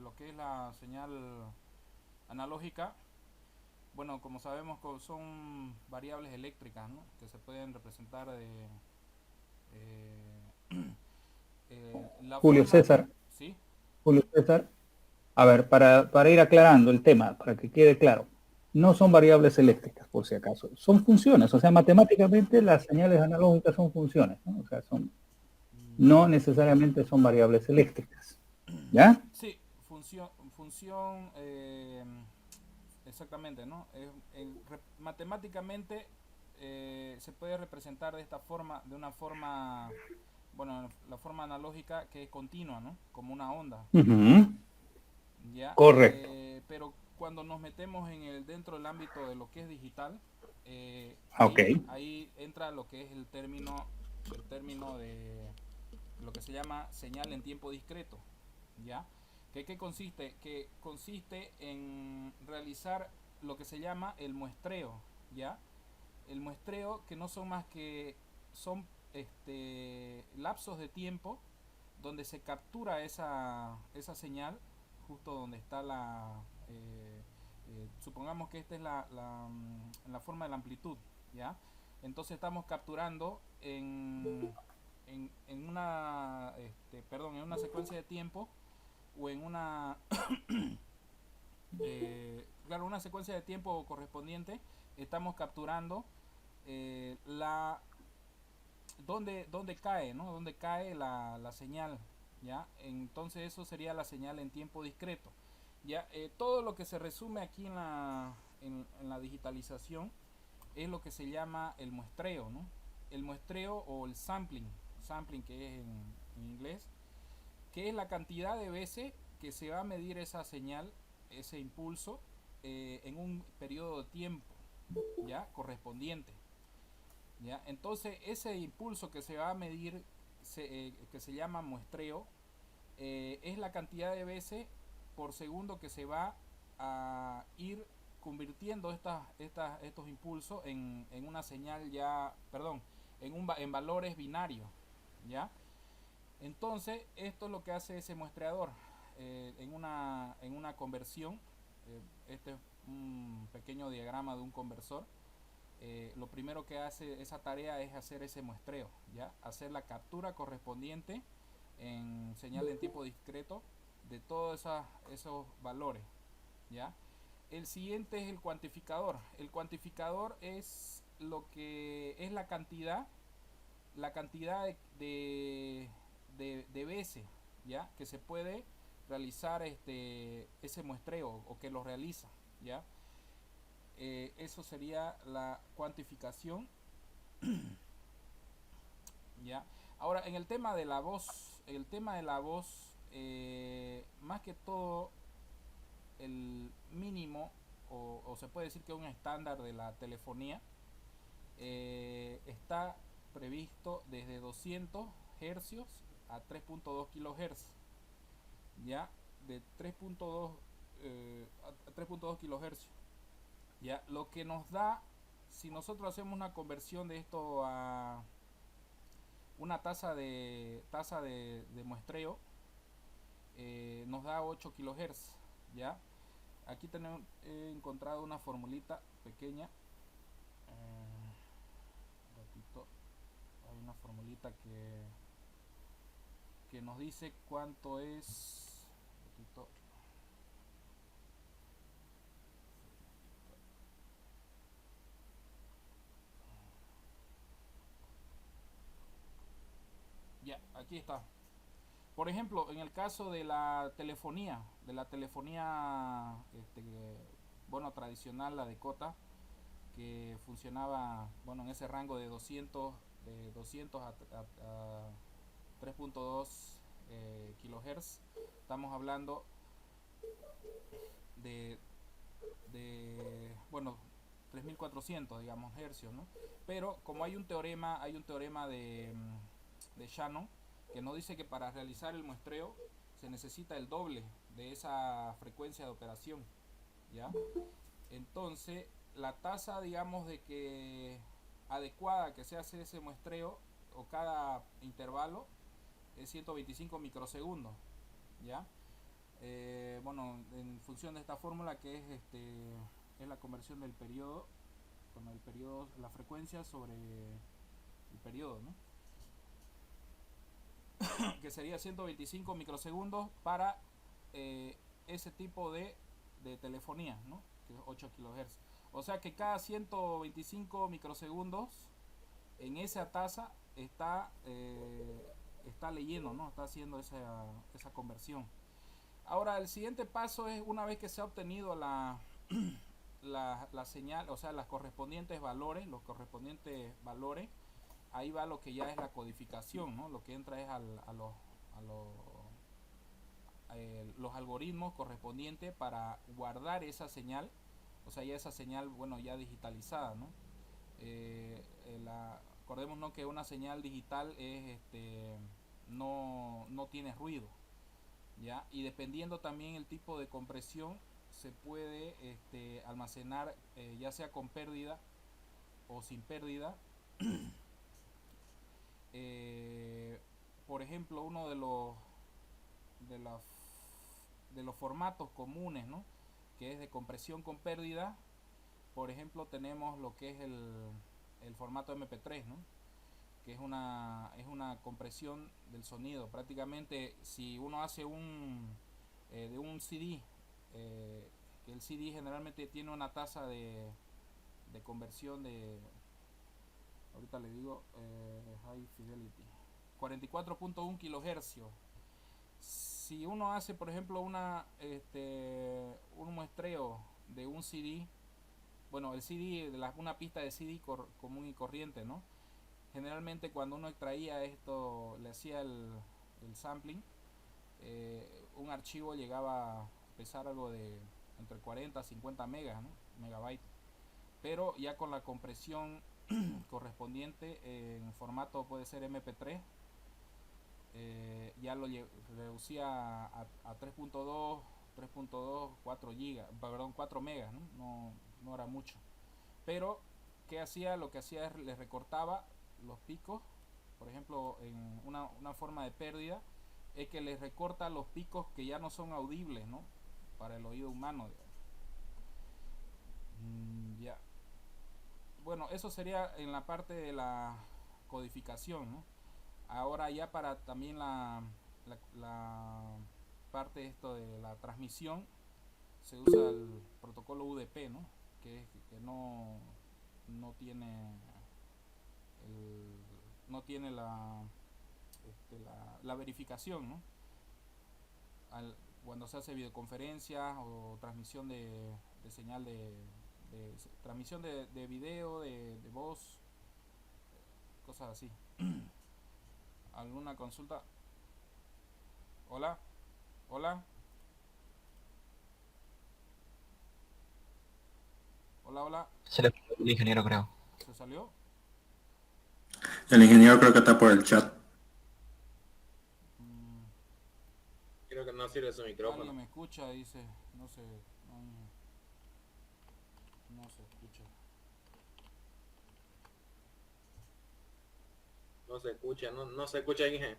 lo que es la señal analógica, bueno, como sabemos son variables eléctricas, ¿no? Que se pueden representar de la Julio forma, César, ¿sí? Julio César. A ver, para ir aclarando el tema, para que quede claro, no son variables eléctricas, por si acaso, son funciones, o sea, matemáticamente las señales analógicas son funciones, ¿no? O sea, no necesariamente son variables eléctricas, ¿ya? Sí, función, exactamente, ¿no? Matemáticamente se puede representar de esta forma, de una forma, bueno, la forma analógica que es continua, ¿no? Como una onda, Ujú, ¿ya? correcto. Pero cuando nos metemos dentro del ámbito de lo que es digital, Ok. ahí entra lo que es el término de lo que se llama señal en tiempo discreto, ¿ya? ¿Qué consiste? Que consiste en realizar lo que se llama el muestreo, ¿ya? El muestreo que no son más que son lapsos de tiempo donde se captura esa señal justo donde está supongamos que esta es la forma de la amplitud, ¿ya? Entonces estamos capturando en una perdón, en una secuencia de tiempo o en una claro, una secuencia de tiempo correspondiente, estamos capturando la dónde cae, ¿no? Dónde cae la señal, ¿ya? Entonces eso sería la señal en tiempo discreto. Ya, todo lo que se resume aquí en la digitalización es lo que se llama el muestreo, ¿no? El muestreo o el sampling que es en inglés, que es la cantidad de veces que se va a medir esa señal, ese impulso, en un periodo de tiempo, ¿ya? Correspondiente. ¿Ya? Entonces, ese impulso que se va a medir, que se llama muestreo, es la cantidad de veces por segundo que se va a ir convirtiendo estos impulsos en una señal ya, perdón, en valores binarios, ¿ya? Entonces, esto es lo que hace ese muestreador en una conversión. Este es un pequeño diagrama de un conversor. Lo primero que hace esa tarea es hacer ese muestreo, ¿ya? Hacer la captura correspondiente en señal en tiempo discreto de todos esos valores, ¿ya? El siguiente es el cuantificador. El cuantificador es lo que es la cantidad de veces, ¿ya? Que se puede realizar ese muestreo o que lo realiza, ¿ya? Eso sería la cuantificación, ¿ya? Ahora, en el tema de la voz, más que todo, el mínimo, o se puede decir que un estándar de la telefonía, está previsto desde 200 hercios a 3.2 kilohertz, ¿ya? De 3.2 a 3.2 kilohercios, ¿ya? Lo que nos da, si nosotros hacemos una conversión de esto a una tasa de muestreo, nos da 8 kilohertz, ¿ya? Aquí he encontrado una formulita pequeña. Ratito, hay una formulita que nos dice cuánto es. Ratito, ya, aquí está. Por ejemplo, en el caso de la telefonía, bueno, tradicional, la de Cota, que funcionaba, bueno, en ese rango de 200 a 3.2 kilohertz. Estamos hablando de, bueno, 3400, digamos, hercios, ¿no? Pero como hay un teorema de Shannon que nos dice que para realizar el muestreo se necesita el doble de esa frecuencia de operación, ¿ya? Entonces, la tasa, digamos, de que adecuada que se hace ese muestreo o cada intervalo es 125 microsegundos, ¿ya? Bueno, en función de esta fórmula que es la conversión del periodo, con el periodo, la frecuencia sobre el periodo, ¿no? Que sería 125 microsegundos para ese tipo de telefonía, ¿no? Que es 8 kHz. O sea que cada 125 microsegundos en esa tasa está leyendo, ¿no? Está haciendo esa conversión. Ahora, el siguiente paso es, una vez que se ha obtenido la señal, o sea, los correspondientes valores, ahí va lo que ya es la codificación, ¿no? Lo que entra es los algoritmos correspondientes para guardar esa señal, o sea, ya esa señal, bueno, ya digitalizada, ¿no? Acordémonos, ¿no?, que una señal digital no tiene ruido, ¿ya? Y dependiendo también el tipo de compresión, se puede almacenar, ya sea con pérdida o sin pérdida. Por ejemplo, uno de los de los formatos comunes, ¿no?, que es de compresión con pérdida. Por ejemplo, tenemos lo que es el formato MP3, ¿no?, que es una compresión del sonido. Prácticamente, si uno hace de un CD, que el CD generalmente tiene una tasa de conversión ahorita le digo, High Fidelity, 44.1 kHz. Si uno hace, por ejemplo, un muestreo de un CD, bueno, el CD, una pista de CD común y corriente, ¿no? Generalmente cuando uno extraía esto, le hacía el sampling, un archivo llegaba a pesar algo de entre 40 a 50 megas, ¿no?, megabytes. Pero ya con la compresión correspondiente en formato, puede ser MP3, ya lo reducía a 3.2, 4 gigas, perdón, 4 megas, ¿no? No era mucho. Pero ¿qué hacía? Lo que hacía es le recortaba los picos. Por ejemplo, en una forma de pérdida es que le recorta los picos que ya no son audibles, ¿no?, para el oído humano. Ya. Bueno, eso sería en la parte de la codificación, ¿no? Ahora ya para también la parte esto de la transmisión, se usa el protocolo UDP, ¿no?, que no tiene no tiene la verificación, ¿no? Cuando se hace videoconferencia o transmisión de señal transmisión de video, de voz, cosas así. ¿Alguna consulta? Hola, hola, hola, hola. Se le fue el ingeniero, creo. ¿Se salió? El ingeniero creo que está por el chat. Mm, Creo que no sirve su micrófono. Alguien me escucha, dice. No sé, no se escucha. No se escucha, no se escucha, Inge.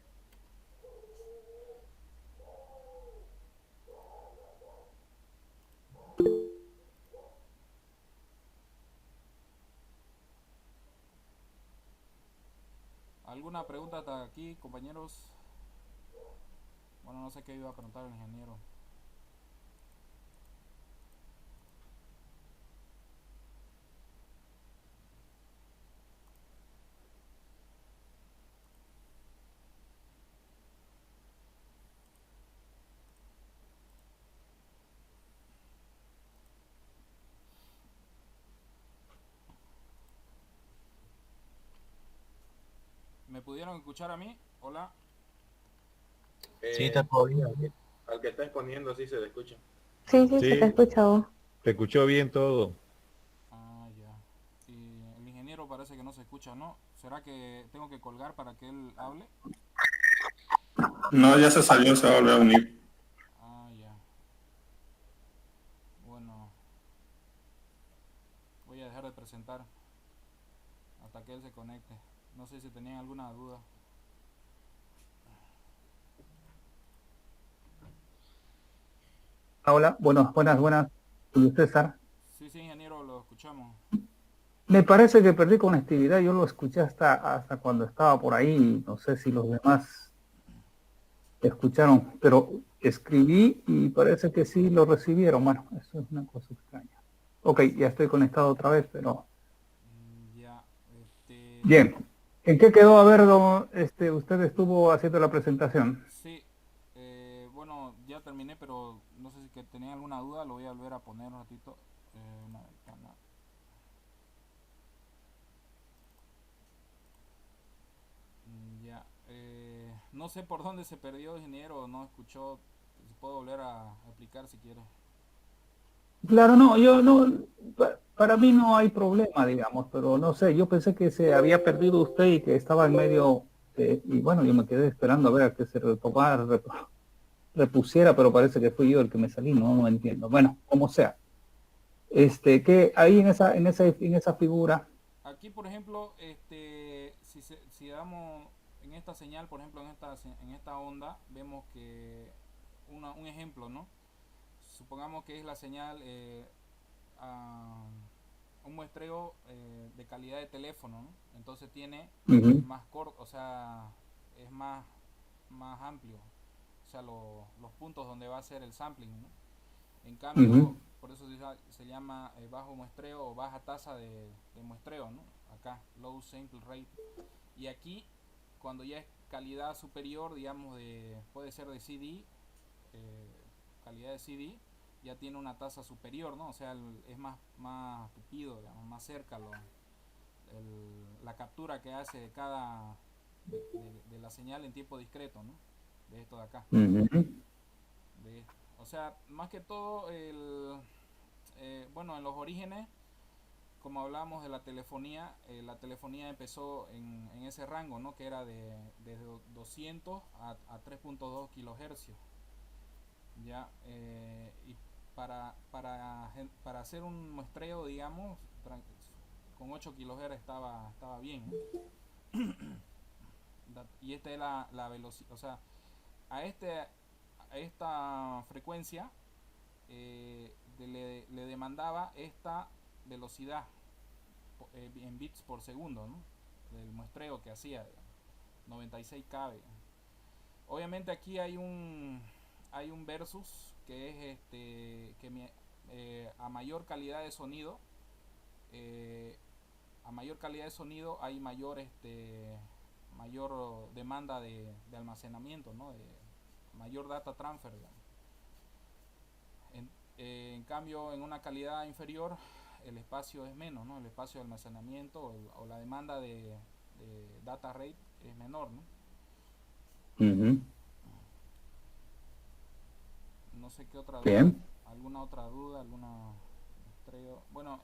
¿Alguna pregunta hasta aquí, compañeros? Bueno, no sé qué iba a preguntar el ingeniero. ¿Me pudieron escuchar a mí? Hola. Sí, te podía. Al que está exponiendo sí se le escucha. Sí, sí, se te Sí, escucha vos. te escuchó bien todo. Ah, ya. Y el ingeniero parece que no se escucha, ¿no? ¿Será que tengo que colgar para que él hable? No, ya se salió, se va a volver a unir. Ah, ya. Bueno, voy a dejar de presentar hasta que él se conecte. No sé si tenían alguna duda. Hola, buenas, Julio César. Sí, sí, ingeniero, lo escuchamos. Me parece que perdí conectividad, yo lo escuché hasta cuando estaba por ahí, no sé si los demás escucharon, pero escribí y parece que sí lo recibieron. Bueno, eso es una cosa extraña. Ok, ya estoy conectado otra vez, pero Ya, bien. ¿En qué quedó? A ver, usted estuvo haciendo la presentación. sí, bueno, ya terminé, pero no sé si que tenía alguna duda, lo voy a volver a poner un ratito. Una ventana. Ya, no sé por dónde se perdió, ingeniero, no escuchó. Se puede volver a aplicar si quiere. Claro, no, yo no, para mí no hay problema, digamos, pero no sé, yo pensé que se había perdido usted y que estaba en medio, y bueno, yo me quedé esperando a ver a que se retomara, repusiera, pero parece que fui yo el que me salí, no entiendo. Bueno, como sea. Que ahí en esa figura. Aquí, por ejemplo, si damos en esta señal, por ejemplo, en esta onda, vemos que un ejemplo, ¿no? Supongamos que es la señal a un muestreo de calidad de teléfono, ¿no? Entonces tiene Ujú, más corto, o sea, es más amplio, o sea, los puntos donde va a ser el sampling, ¿no? En ujú, cambio, por eso se llama bajo muestreo o baja tasa de muestreo, ¿no? Acá, low sample rate. Y aquí, cuando ya es calidad superior, digamos, puede ser de CD, calidad de CD, ya tiene una tasa superior, ¿no? O sea, es más tupido, digamos, más cerca la captura que hace de cada de la señal en tiempo discreto, ¿no? De esto de acá. ujú, O sea, más que todo, bueno, en los orígenes, como hablábamos de la telefonía empezó en ese rango, ¿no? Que era de 200 a 3.2 kilohercios. Ya, y para hacer un muestreo, digamos, con 8 kilohertz estaba bien, ¿no? Y esta es la velocidad, o sea, a, este, a esta frecuencia le demandaba esta velocidad en bits por segundo, ¿no? Del muestreo que hacía, 96 kb. Obviamente aquí hay un versus que es a mayor calidad de sonido, eh, hay mayor demanda de almacenamiento, ¿no? Mayor data transfer, digamos. En cambio, en una calidad inferior, el espacio es menos, ¿no? El espacio de almacenamiento o la demanda de data rate es menor, ¿no? ujú. No sé qué otra duda, Bien. alguna otra duda, alguna muestreo. Bueno,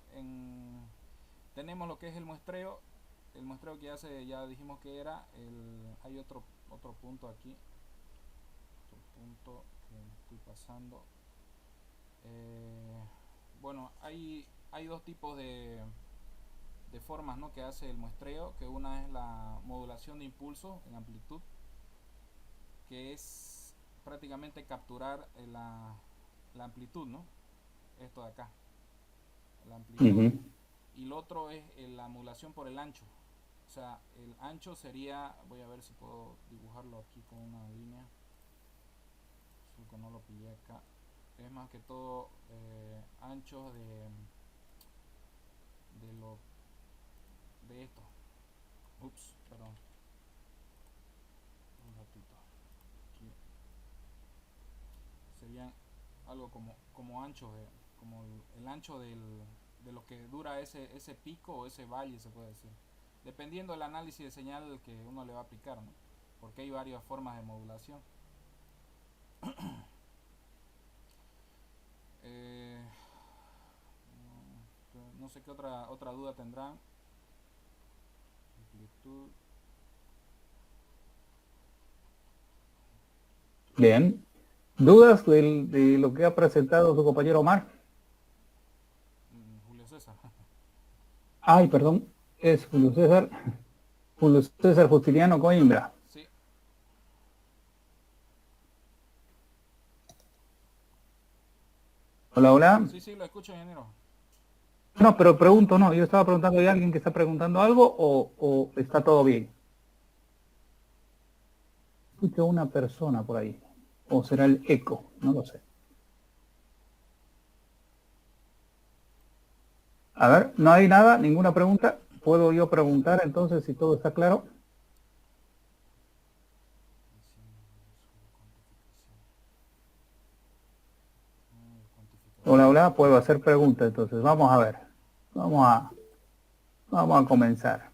tenemos lo que es el muestreo que ya dijimos que era, hay otro punto aquí, otro punto que estoy pasando. Bueno, hay dos tipos de formas, ¿no? Que hace el muestreo, que una es la modulación de impulso en amplitud, que es prácticamente capturar la amplitud, ¿no? Esto de acá, la amplitud. Ujú. Y lo otro es la modulación por el ancho. O sea, el ancho sería, voy a ver si puedo dibujarlo aquí con una línea, que no lo pillé acá. Es más que todo anchos de lo de esto. Ups, perdón. Un ratito. Aquí serían algo como anchos, como el ancho de lo que dura ese pico o ese valle, se puede decir. Dependiendo del análisis de señal que uno le va a aplicar, ¿no? Porque hay varias formas de modulación. Eh, no sé qué otra duda tendrán. Amplitud. Bien. ¿Dudas de lo que ha presentado su compañero Omar? Julio César. Ay, perdón, es Julio César Justiniano Coimbra. Sí. Hola, hola. Sí, sí, lo escucho, ingeniero. No, pero pregunto, no, yo estaba preguntando, ¿hay alguien que está preguntando algo o está todo bien? Escucho a una persona por ahí, o será el eco, no lo sé. A ver, no hay nada, ninguna pregunta. ¿Puedo yo preguntar entonces si todo está claro? Hola, hola, puedo hacer preguntas, entonces vamos a ver. Vamos a, vamos a comenzar.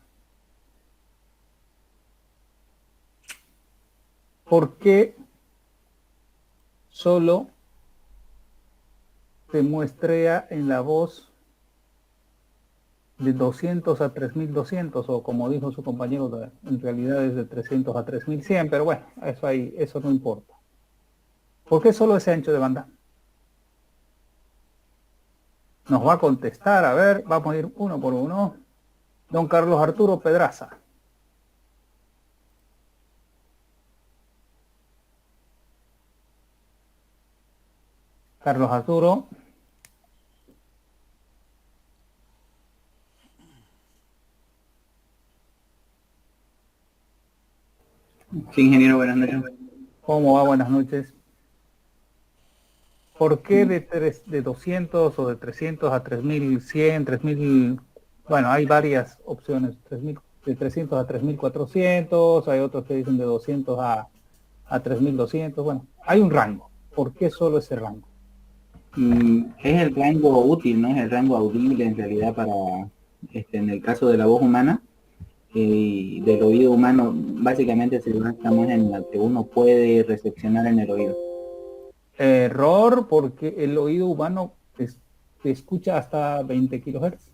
¿Por qué solo se muestrea en la voz de 200 a 3200 o como dijo su compañero, en realidad es de 300 a 3100, pero bueno, eso no importa. ¿Por qué solo ese ancho de banda? Nos va a contestar, a ver, vamos a ir uno por uno. Don Carlos Arturo Pedraza. Carlos Arturo. Sí, ingeniero, buenas noches. ¿Cómo va? Buenas noches. ¿Por qué de 200 o de 300 a 3100, 3000? Bueno, hay varias opciones. 3000, de 300 a 3400, hay otros que dicen de 200 a 3200. Bueno, hay un rango. ¿Por qué solo ese rango? Es el rango útil, ¿no? Es el rango audible en realidad para, en el caso de la voz humana y del oído humano, básicamente se basa más en la que uno puede recepcionar en el oído. Error, porque el oído humano escucha hasta 20 kilohertz.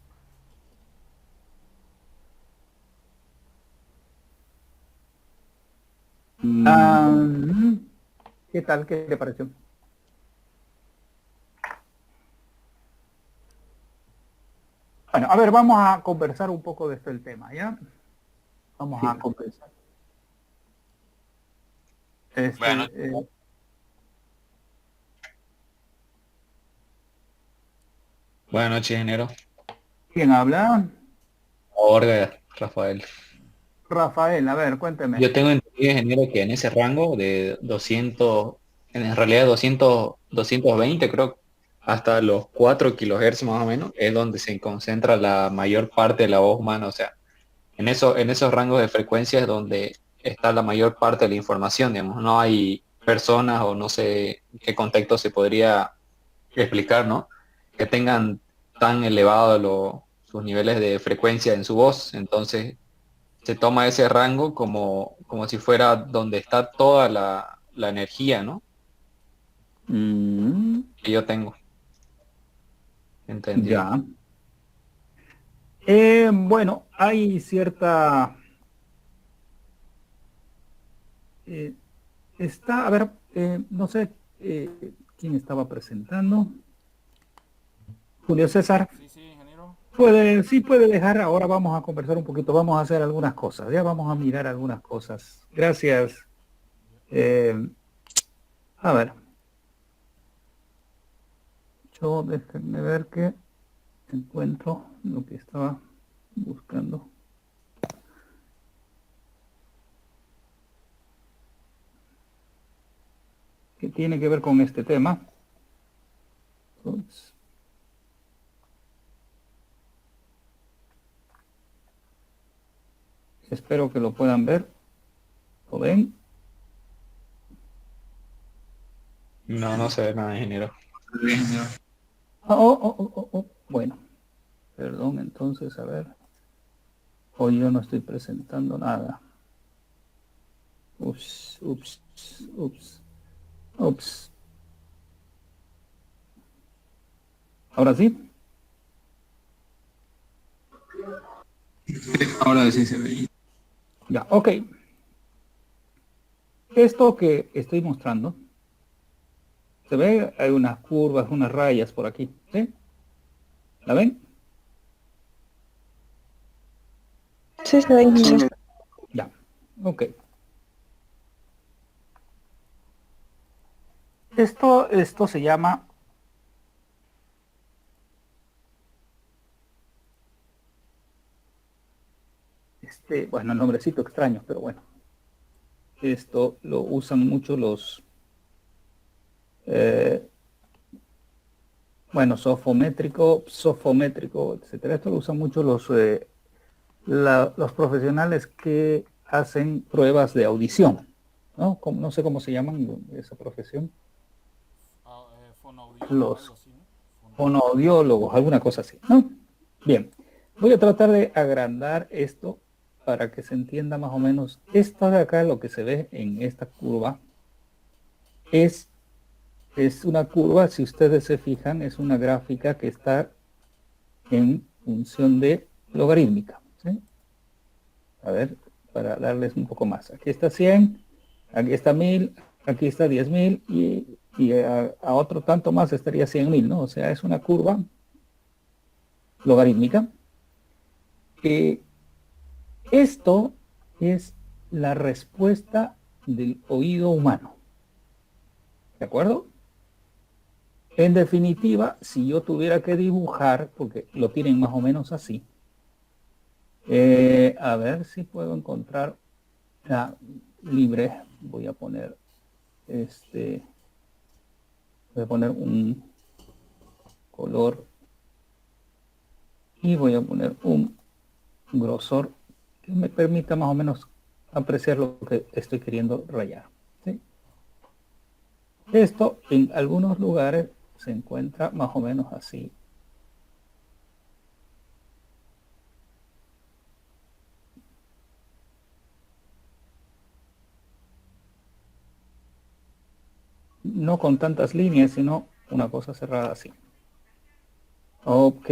¿Qué tal? ¿Qué le pareció? Bueno, a ver, vamos a conversar un poco de el tema, ¿ya? Vamos Sí. a conversar. Bueno. Buenas noches, ingeniero. ¿Quién habla? Orga, Rafael. Rafael, a ver, cuénteme. Yo tengo entendido, ingeniero, que en ese rango de 200, en realidad 220, creo, hasta los 4 kilohertz más o menos, es donde se concentra la mayor parte de la voz humana. O sea, en esos rangos de frecuencia es donde está la mayor parte de la información, digamos. No hay personas o no sé qué contexto se podría explicar, ¿no? Que tengan tan elevados sus niveles de frecuencia en su voz. Entonces, se toma ese rango como si fuera donde está toda la energía, ¿no? Mm, Que yo tengo entendido. ya. Bueno, hay cierta... a ver, no sé quién estaba presentando. Julio César. Sí, sí, ingeniero. Sí puede dejar, ahora vamos a conversar un poquito, vamos a hacer algunas cosas, ya vamos a mirar algunas cosas. Gracias. A ver, déjenme ver que encuentro lo que estaba buscando. Que tiene que ver con este tema. Ups. Espero que lo puedan ver. ¿Lo ven? No, no se ve nada, ingeniero. Bueno, perdón, entonces, a ver. Hoy yo no estoy presentando nada. Ups, ups, ups, ups. ¿Ahora sí? Ahora sí se ve. Ya, ok. Esto que estoy mostrando, ¿se ve? Hay unas curvas, unas rayas por aquí, ¿sí? ¿La ven? Sí, se ve, ingeniero. Ya, ok. Esto se llama bueno, el nombrecito extraño, pero bueno. Esto lo usan mucho los, bueno, sofométrico, etcétera. Esto lo usan mucho los profesionales que hacen pruebas de audición, ¿no? No sé cómo se llaman esa profesión. Los fonoaudiólogos, alguna cosa así, ¿no? Bien, voy a tratar de agrandar esto para que se entienda más o menos. Esto de acá, lo que se ve en esta curva, es una curva, si ustedes se fijan, es una gráfica que está en función de logarítmica, ¿sí? A ver, para darles un poco más. Aquí está 100, aquí está 1000, aquí está 10.000 y a otro tanto más estaría 100.000, ¿no? O sea, es una curva logarítmica. Esto es la respuesta del oído humano. ¿De acuerdo? En definitiva, si yo tuviera que dibujar, porque lo tienen más o menos así, a ver si puedo encontrar libre. Voy a poner un color y voy a poner un grosor que me permita más o menos apreciar lo que estoy queriendo rayar, ¿sí? Esto en algunos lugares se encuentra más o menos así. No con tantas líneas, sino una cosa cerrada así. Ok,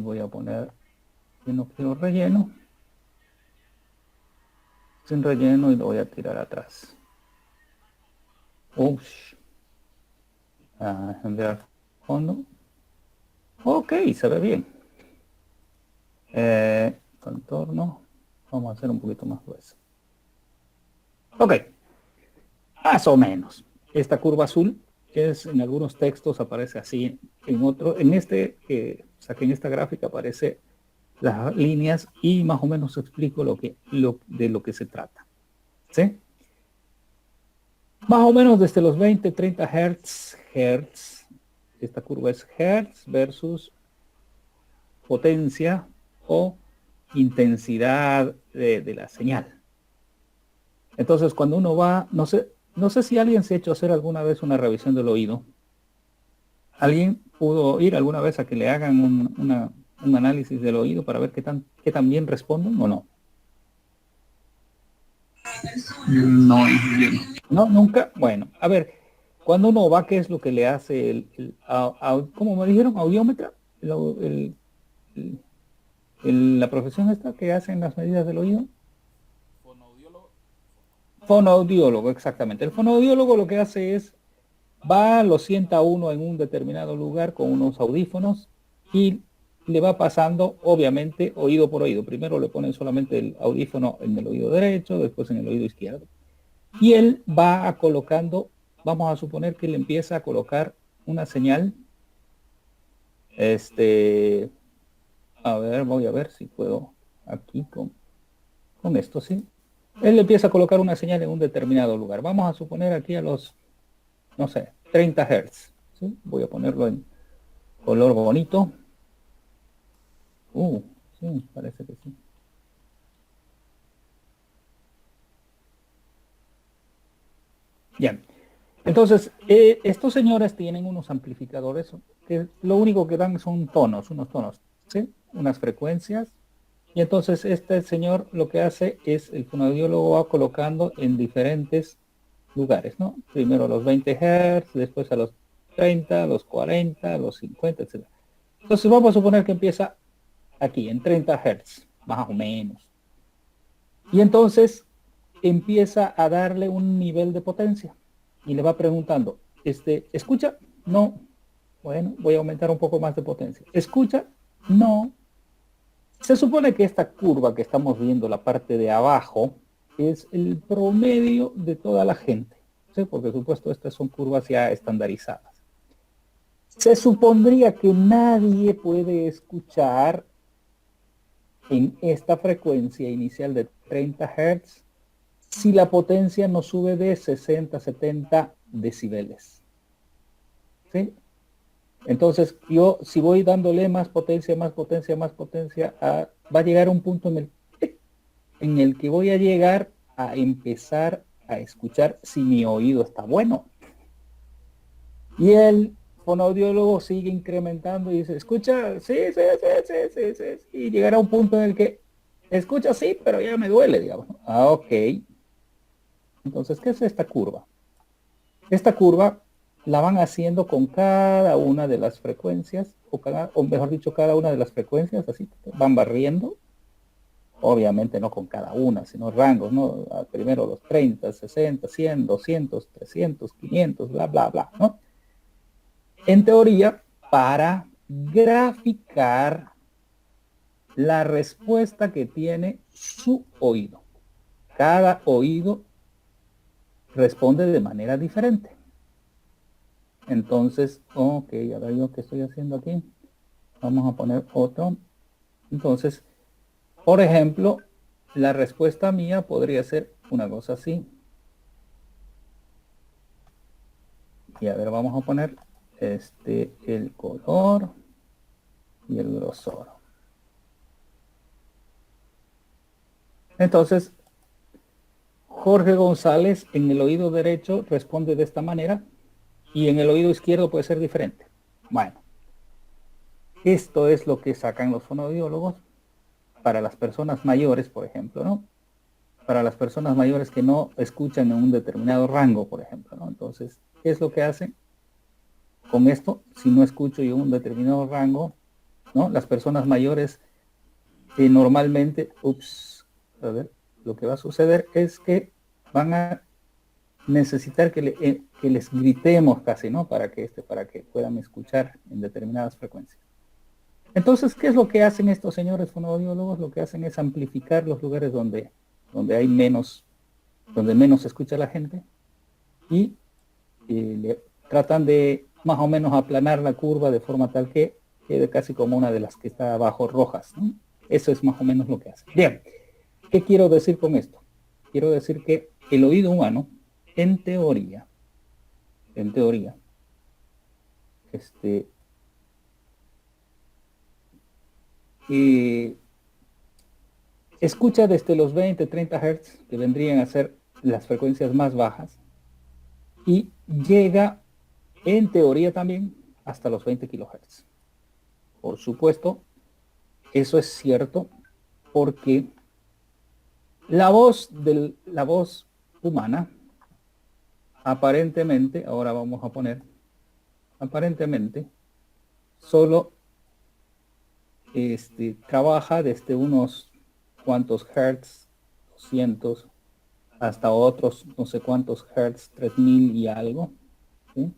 voy a poner, yo no quiero relleno, sin relleno, y lo voy a tirar atrás. Ush. Enviar fondo. Ok, se ve bien. Contorno, vamos a hacer un poquito más grueso. Ok, más o menos. Esta curva azul, que es en algunos textos aparece así, en esta gráfica aparece las líneas y más o menos explico de lo que se trata, ¿sí? Más o menos desde los 20, 30 Hz, esta curva es Hz versus potencia o intensidad de la señal. Entonces, cuando uno va, no sé si alguien se ha hecho hacer alguna vez una revisión del oído. ¿Alguien pudo ir alguna vez a que le hagan un análisis del oído para ver qué tan bien responden o no? No, No, nunca. Bueno, a ver, cuando uno va, ¿qué es lo que le hace ¿cómo me dijeron? ¿Audiómetra? La profesión esta que hacen las medidas del oído. Fonoaudiólogo, exactamente. El fonoaudiólogo lo que hace es, lo sienta uno en un determinado lugar con unos audífonos y le va pasando, obviamente, oído por oído. Primero le ponen solamente el audífono en el oído derecho, después en el oído izquierdo. Y él va colocando, vamos a suponer que él empieza a colocar una señal. A ver, voy a ver si puedo aquí con esto, ¿sí? Él empieza a colocar una señal en un determinado lugar. Vamos a suponer aquí a los, no sé, 30 Hz, ¿sí? Voy a ponerlo en color bonito. Sí, parece que sí. Bien. Entonces, estos señores tienen unos amplificadores que lo único que dan son unos tonos, ¿sí? Unas frecuencias. Y entonces este señor lo que hace es, el fonoaudiólogo va colocando en diferentes lugares, ¿no? Primero a los 20 Hz, después a los 30, a los 40, a los 50, etc. Entonces vamos a suponer que empieza aquí, en 30 Hz, más o menos. Y entonces empieza a darle un nivel de potencia. Y le va preguntando, ¿escucha? No. Bueno, voy a aumentar un poco más de potencia. ¿Escucha? No. Se supone que esta curva que estamos viendo, la parte de abajo, es el promedio de toda la gente, ¿sí? Porque supuesto estas son curvas ya estandarizadas. Se supondría que nadie puede escuchar en esta frecuencia inicial de 30 Hz si la potencia no sube de 60, 70 decibeles. ¿Sí? Entonces, yo si voy dándole más potencia, va a llegar a un punto en el que voy a llegar a empezar a escuchar si mi oído está bueno. Y el fonoaudiólogo sigue incrementando y dice, escucha, sí, y llegará a un punto en el que escucha, sí, pero ya me duele, digamos. Ah, ok. Entonces, ¿qué es esta curva? Esta curva la van haciendo con cada una de las frecuencias, o mejor dicho, cada una de las frecuencias, así, van barriendo. Obviamente no con cada una, sino rangos, ¿no? Primero los 30, 60, 100, 200, 300, 500, bla, bla, bla, ¿no? En teoría, para graficar la respuesta que tiene su oído. Cada oído responde de manera diferente. Entonces, ok, a ver yo qué estoy haciendo aquí. Vamos a poner otro. Entonces, por ejemplo, la respuesta mía podría ser una cosa así. Y a ver, vamos a poner el color y el grosor. Entonces, Jorge González en el oído derecho responde de esta manera y en el oído izquierdo puede ser diferente. Bueno, esto es lo que sacan los fonoaudiólogos para las personas mayores, por ejemplo, ¿no? Para las personas mayores que no escuchan en un determinado rango, por ejemplo, ¿no? Entonces, ¿qué es lo que hacen? Con esto, si no escucho yo un determinado rango, ¿no? Las personas mayores normalmente, a ver, lo que va a suceder es que van a necesitar que les gritemos casi, ¿no? Para que puedan escuchar en determinadas frecuencias. Entonces, ¿qué es lo que hacen estos señores fonoaudiólogos? Lo que hacen es amplificar los lugares donde hay menos, donde menos se escucha la gente y le tratan de más o menos aplanar la curva de forma tal que quede casi como una de las que está abajo rojas, ¿no? Eso es más o menos lo que hace. Bien, ¿qué quiero decir con esto? Quiero decir que el oído humano, en teoría, escucha desde los 20, 30 Hz, que vendrían a ser las frecuencias más bajas, y llega, en teoría también, hasta los 20 kHz. Por supuesto, eso es cierto porque la voz humana, aparentemente, ahora vamos a poner, aparentemente, solo trabaja desde unos cuantos hertz, 200, hasta otros no sé cuántos hertz, 3000 y algo, ¿sí?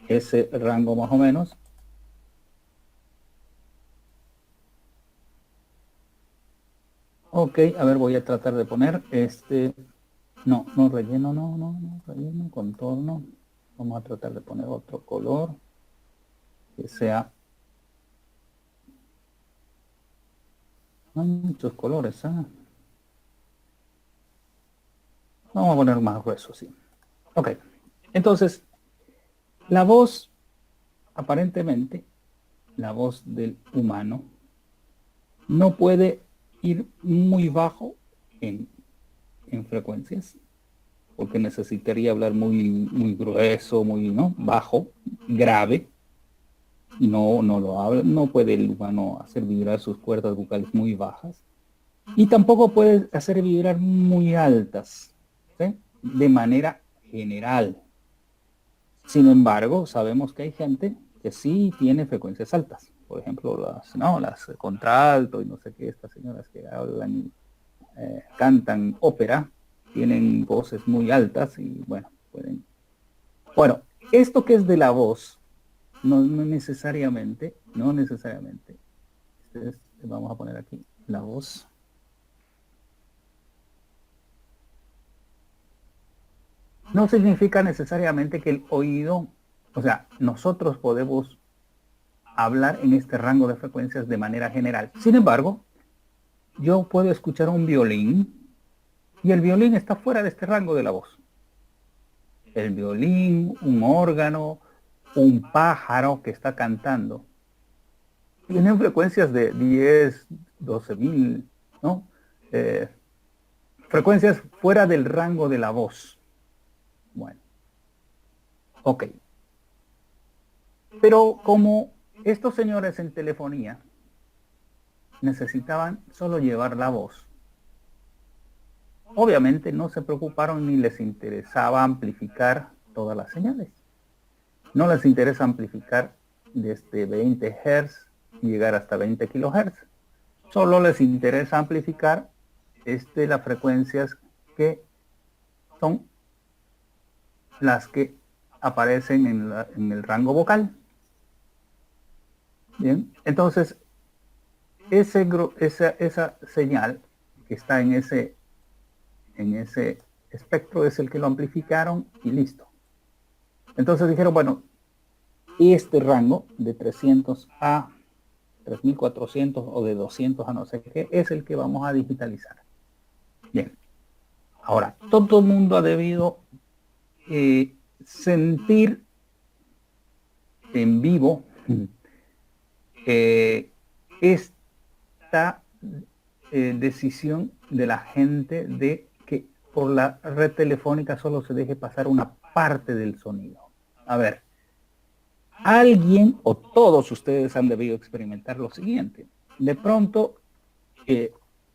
Ese rango más o menos. Ok, a ver, voy a tratar de poner no relleno, no relleno, contorno. Vamos a tratar de poner otro color que sea. Hay muchos colores, ¿ah? Vamos a poner más grueso, sí. Ok, entonces, la voz, aparentemente, la voz del humano, no puede ir muy bajo en frecuencias, porque necesitaría hablar muy grueso, muy, ¿no? Bajo, grave, y no lo habla, no puede el humano hacer vibrar sus cuerdas vocales muy bajas, y tampoco puede hacer vibrar muy altas, ¿sí? De manera general. Sin embargo, sabemos que hay gente que sí tiene frecuencias altas. Por ejemplo, las contralto y no sé qué, estas señoras que hablan y cantan ópera, tienen voces muy altas y bueno, pueden. Bueno, esto que es de la voz, no necesariamente, vamos a poner aquí la voz. No significa necesariamente que el oído, o sea, nosotros podemos hablar en este rango de frecuencias de manera general. Sin embargo, yo puedo escuchar un violín y el violín está fuera de este rango de la voz. El violín, un órgano, un pájaro que está cantando. Tienen frecuencias de 10, 12.000, ¿no? Frecuencias fuera del rango de la voz. Bueno, ok. Pero como estos señores en telefonía necesitaban solo llevar la voz, obviamente no se preocuparon ni les interesaba amplificar todas las señales. No les interesa amplificar desde 20 Hz y llegar hasta 20 kHz. Solo les interesa amplificar las frecuencias que son las que aparecen en el rango vocal. Bien, entonces esa señal que está en ese espectro es el que lo amplificaron y listo. Entonces dijeron, bueno, este rango de 300 a 3400 o de 200 a no sé qué es el que vamos a digitalizar. Bien, ahora todo el mundo ha debido sentir en vivo esta decisión de la gente de que por la red telefónica solo se deje pasar una parte del sonido. A ver, alguien o todos ustedes han debido experimentar lo siguiente. De pronto,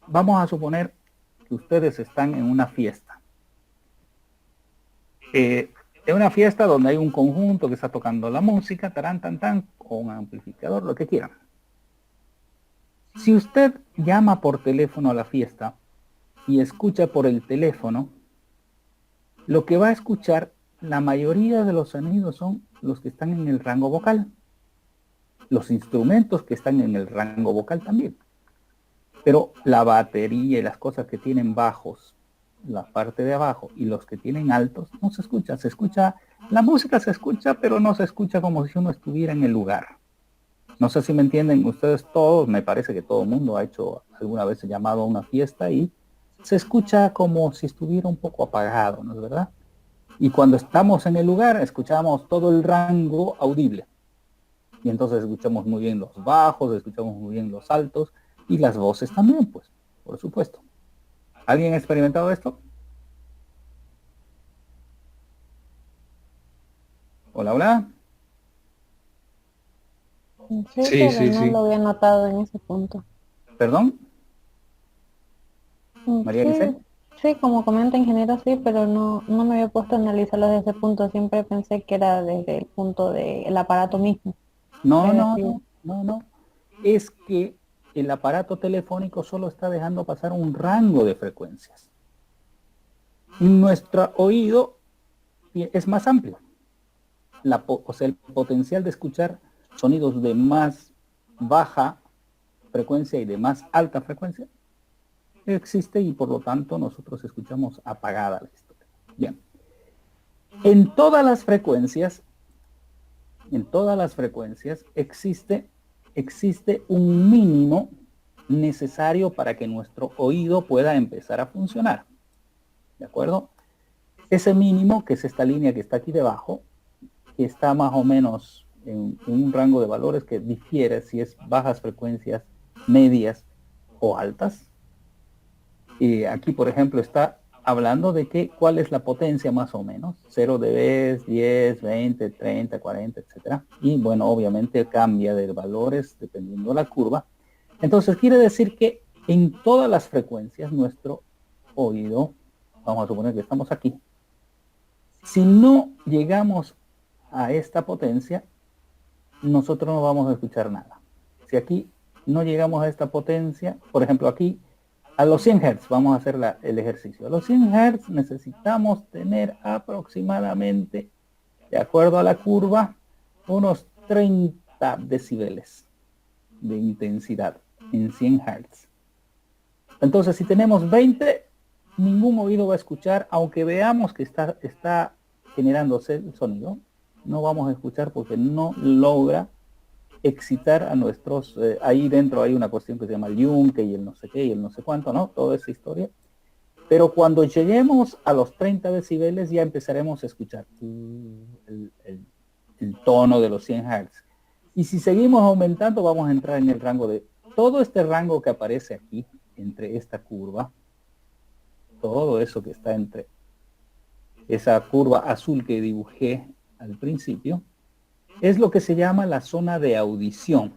vamos a suponer que ustedes están en una fiesta. En una fiesta donde hay un conjunto que está tocando la música, tarán, tan, tan, o un amplificador, lo que quieran. Si usted llama por teléfono a la fiesta y escucha por el teléfono, lo que va a escuchar, la mayoría de los sonidos son los que están en el rango vocal. Los instrumentos que están en el rango vocal también. Pero la batería y las cosas que tienen bajos, la parte de abajo, y los que tienen altos, no se escucha. Se escucha, la música se escucha, pero no se escucha como si uno estuviera en el lugar. No sé si me entienden ustedes todos, me parece que todo el mundo ha hecho alguna vez llamado a una fiesta y se escucha como si estuviera un poco apagado, ¿no es verdad? Y cuando estamos en el lugar, escuchamos todo el rango audible. Y entonces escuchamos muy bien los bajos, escuchamos muy bien los altos y las voces también, pues, por supuesto. ¿Alguien ha experimentado esto? Hola, hola. Sí, pero no lo había notado en ese punto. ¿Perdón? María Giselle. Sí, como comenta ingeniero, sí, pero no me había puesto a analizarlo desde ese punto. Siempre pensé que era desde el punto del aparato mismo. No. Es que el aparato telefónico solo está dejando pasar un rango de frecuencias. Nuestro oído es más amplio. O sea, el potencial de escuchar sonidos de más baja frecuencia y de más alta frecuencia existe, y por lo tanto nosotros escuchamos apagada la historia. Bien. En todas las frecuencias existe un mínimo necesario para que nuestro oído pueda empezar a funcionar. ¿De acuerdo? Ese mínimo, que es esta línea que está aquí debajo, que está más o menos en un rango de valores que difiere si es bajas frecuencias, medias o altas. Aquí, por ejemplo, está hablando de cuál es la potencia más o menos, 0 dB, 10, 20, 30, 40, etcétera. Y bueno, obviamente cambia de valores dependiendo de la curva. Entonces quiere decir que en todas las frecuencias nuestro oído, vamos a suponer que estamos aquí, si no llegamos a esta potencia, nosotros no vamos a escuchar nada. Si aquí no llegamos a esta potencia, por ejemplo aquí, a los 100 Hz, vamos a hacer el ejercicio. A los 100 Hz necesitamos tener aproximadamente, de acuerdo a la curva, unos 30 decibeles de intensidad en 100 Hz. Entonces, si tenemos 20, ningún oído va a escuchar, aunque veamos que está generándose el sonido, no vamos a escuchar porque no logra excitar a nuestros, ahí dentro hay una cuestión que se llama el yunque y el no sé qué y el no sé cuánto, ¿no? Toda esa historia. Pero cuando lleguemos a los 30 decibeles ya empezaremos a escuchar el tono de los 100 Hz. Y si seguimos aumentando vamos a entrar en el rango de todo este rango que aparece aquí, entre esta curva, todo eso que está entre esa curva azul que dibujé al principio, es lo que se llama la zona de audición.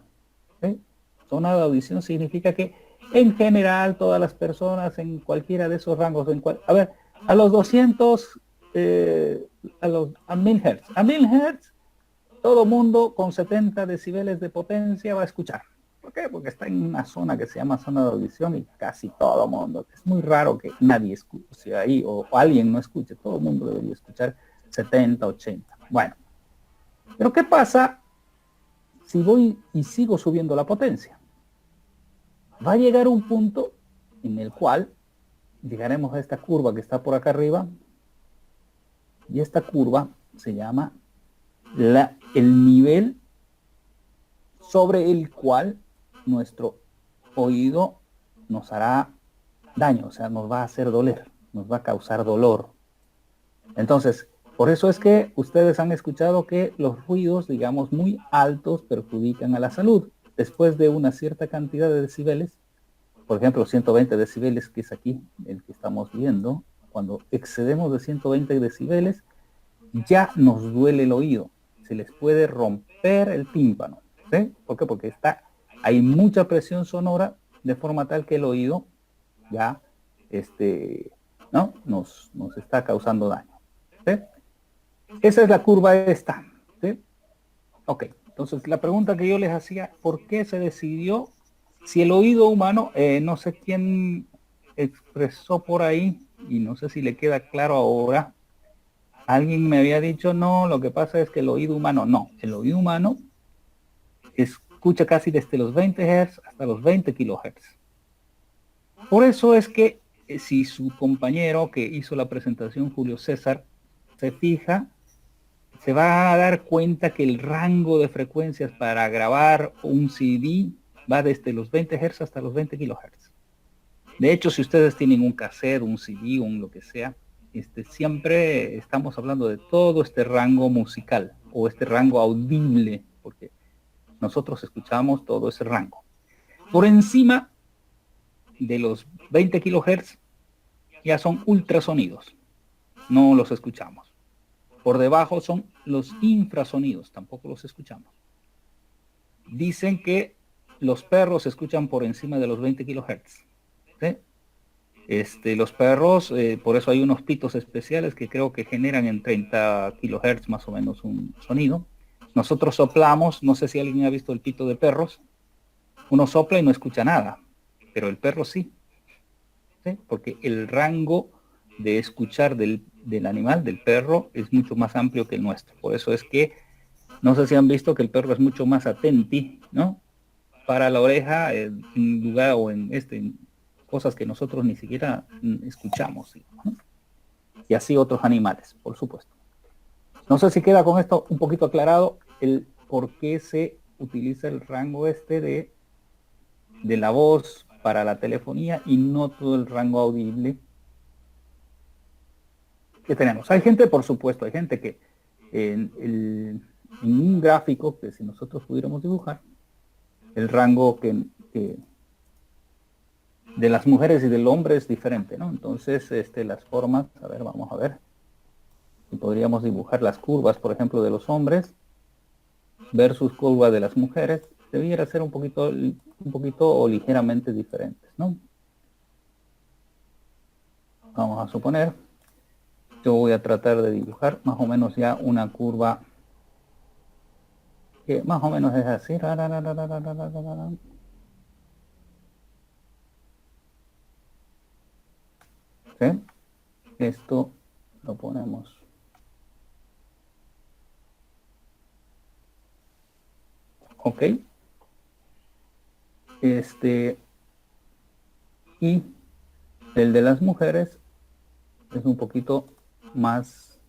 ¿Sí? Zona de audición significa que en general todas las personas en cualquiera de esos rangos, a ver, a los 200, a 1000 Hz. A 1000 Hz, todo mundo con 70 decibeles de potencia va a escuchar. ¿Por qué? Porque está en una zona que se llama zona de audición y casi todo mundo. Es muy raro que nadie escuche ahí o alguien no escuche. Todo el mundo debería escuchar 70, 80. Bueno, pero ¿qué pasa si voy y sigo subiendo la potencia? Va a llegar un punto en el cual llegaremos a esta curva que está por acá arriba y esta curva se llama el nivel sobre el cual nuestro oído nos hará daño, o sea, nos va a hacer doler, nos va a causar dolor. Entonces, por eso es que ustedes han escuchado que los ruidos, digamos, muy altos perjudican a la salud. Después de una cierta cantidad de decibeles, por ejemplo, 120 decibeles, que es aquí el que estamos viendo, cuando excedemos de 120 decibeles, ya nos duele el oído. Se les puede romper el tímpano. ¿Sí? ¿Por qué? Porque hay mucha presión sonora de forma tal que el oído ya ¿no? nos está causando daño. ¿Sí? Esa es la curva esta. ¿Sí? Ok, entonces la pregunta que yo les hacía, ¿por qué se decidió si el oído humano, no sé quién expresó por ahí, y no sé si le queda claro ahora, alguien me había dicho, no, lo que pasa es que el oído humano, no, el oído humano escucha casi desde los 20 Hz hasta los 20 kHz. Por eso es que si su compañero que hizo la presentación, Julio César, se fija, se va a dar cuenta que el rango de frecuencias para grabar un CD va desde los 20 Hz hasta los 20 kHz. De hecho, si ustedes tienen un cassette, un CD, un lo que sea, siempre estamos hablando de todo este rango musical o este rango audible, porque nosotros escuchamos todo ese rango. Por encima de los 20 kHz ya son ultrasonidos, no los escuchamos. Por debajo son los infrasonidos, tampoco los escuchamos. Dicen que los perros se escuchan por encima de los 20 kHz. ¿Sí? Los perros, por eso hay unos pitos especiales que creo que generan en 30 kHz más o menos un sonido. Nosotros soplamos, no sé si alguien ha visto el pito de perros, uno sopla y no escucha nada, pero el perro sí. ¿Sí? Porque el rango de escuchar del animal, del perro, es mucho más amplio que el nuestro. Por eso es que, no sé si han visto que el perro es mucho más atenti, ¿no? Para la oreja, en lugar o en cosas que nosotros ni siquiera escuchamos, ¿no? Y así otros animales, por supuesto. No sé si queda con esto un poquito aclarado el por qué se utiliza el rango de la voz para la telefonía y no todo el rango audible que tenemos. Hay gente, por supuesto, hay gente que en un gráfico, que si nosotros pudiéramos dibujar, el rango que de las mujeres y del hombre es diferente, ¿no? Entonces, las formas, a ver, vamos a ver. Si podríamos dibujar las curvas, por ejemplo, de los hombres versus curvas de las mujeres, debiera ser un poquito o ligeramente diferentes, ¿no? Vamos a suponer, yo voy a tratar de dibujar más o menos ya una curva que más o menos es así. ¿Sí? Esto lo ponemos. Ok. Y el de las mujeres es un poquito más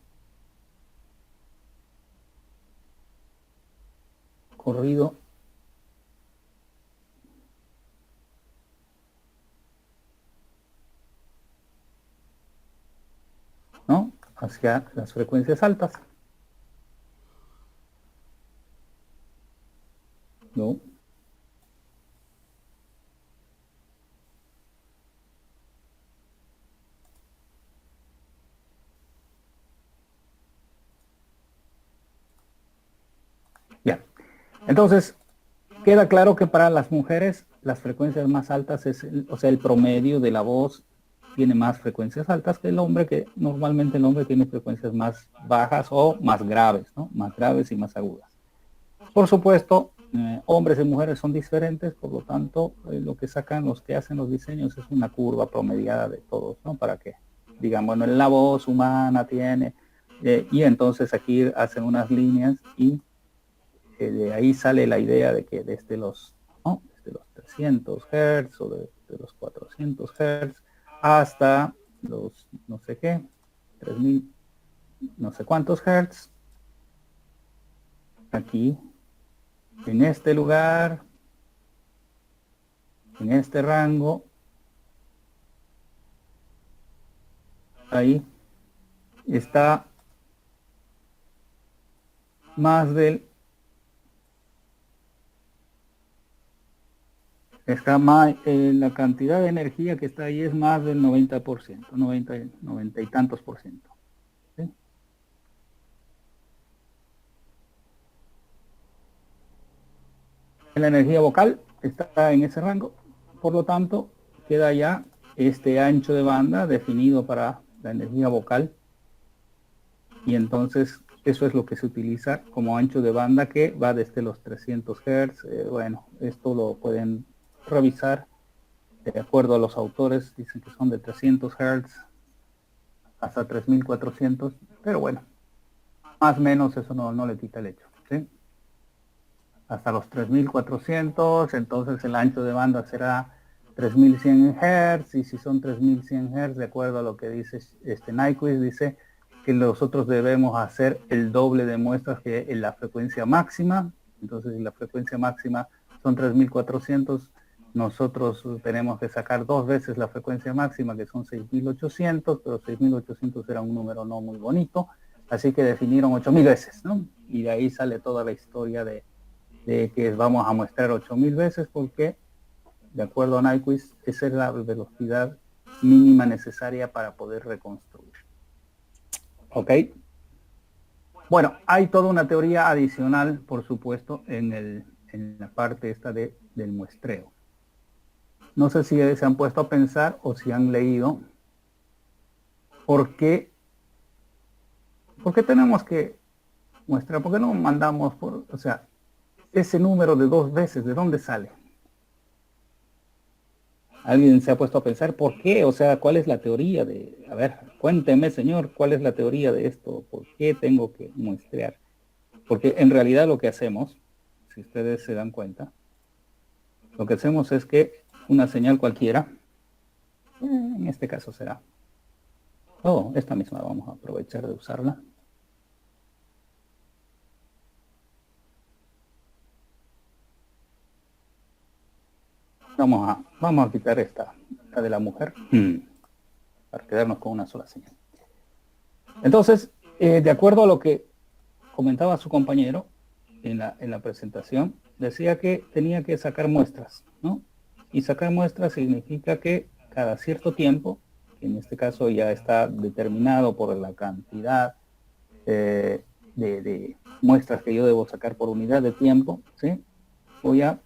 corrido hacia las frecuencias altas. ¿No? Bien. Entonces, queda claro que para las mujeres las frecuencias más altas es, o sea, el promedio de la voz tiene más frecuencias altas que el hombre, que normalmente el hombre tiene frecuencias más bajas o más graves, ¿no? Más graves y más agudas. Por supuesto, hombres y mujeres son diferentes, por lo tanto, lo que sacan los que hacen los diseños es una curva promediada de todos, ¿no? Para que digan, bueno, la voz humana tiene, y entonces aquí hacen unas líneas y de ahí sale la idea de que desde los, ¿no? Desde los 300 Hz o de los 400 Hz hasta los no sé qué, 3000 no sé cuántos Hz, aquí, en este lugar, en este rango, ahí está más del la cantidad de energía que está ahí es más del 90%, 90 y tantos por ciento. ¿Sí? La energía vocal está en ese rango, por lo tanto, queda ya este ancho de banda definido para la energía vocal, y entonces eso es lo que se utiliza como ancho de banda, que va desde los 300 Hz. Bueno, esto lo pueden revisar de acuerdo a los autores, dicen que son de 300 Hz hasta 3400, pero bueno, más o menos eso no le quita el hecho, ¿sí? Hasta los 3400, entonces el ancho de banda será 3100 Hz, y si son 3100 Hz, de acuerdo a lo que dice Nyquist, dice que nosotros debemos hacer el doble de muestras que en la frecuencia máxima. Entonces, si la frecuencia máxima son 3400, nosotros tenemos que sacar 2 veces la frecuencia máxima, que son 6800, pero 6800 era un número no muy bonito, así que definieron 8000 veces, ¿no? Y de ahí sale toda la historia de que vamos a muestrar 8000 veces, porque de acuerdo a Nyquist, esa es la velocidad mínima necesaria para poder reconstruir. ¿Ok? Bueno, hay toda una teoría adicional, por supuesto, en la parte esta del muestreo. No sé si se han puesto a pensar o si han leído por qué tenemos que muestrar, por qué no mandamos o sea, ese número de 2 veces, ¿de dónde sale? ¿Alguien se ha puesto a pensar por qué? O sea, ¿cuál es la teoría de, a ver, cuénteme, señor, cuál es la teoría de esto? ¿Por qué tengo que muestrear? Porque en realidad lo que hacemos, si ustedes se dan cuenta, lo que hacemos es que una señal cualquiera, en este caso será, esta misma vamos a aprovechar de usarla. Vamos a quitar esta de la mujer, para quedarnos con una sola señal. Entonces, de acuerdo a lo que comentaba su compañero en la presentación, decía que tenía que sacar muestras, ¿no? Y sacar muestras significa que cada cierto tiempo, que en este caso ya está determinado por la cantidad de muestras que yo debo sacar por unidad de tiempo, ¿sí? Voy a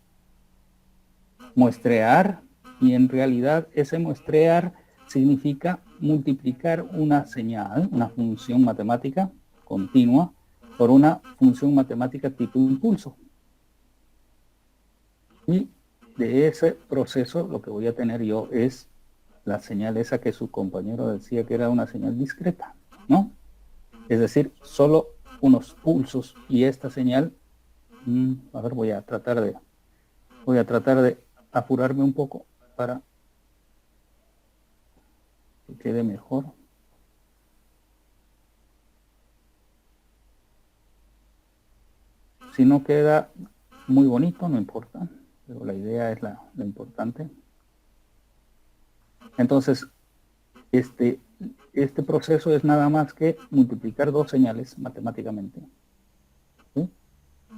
muestrear, y en realidad ese muestrear significa multiplicar una señal, una función matemática continua, por una función matemática tipo impulso. Y de ese proceso lo que voy a tener yo es la señal esa que su compañero decía que era una señal discreta, ¿no? Es decir, solo unos pulsos, y esta señal, a ver, voy a tratar de apurarme un poco para que quede mejor. Si no queda muy bonito, no importa, pero la idea es lo importante. Entonces, este proceso es nada más que multiplicar dos señales matemáticamente. ¿Sí?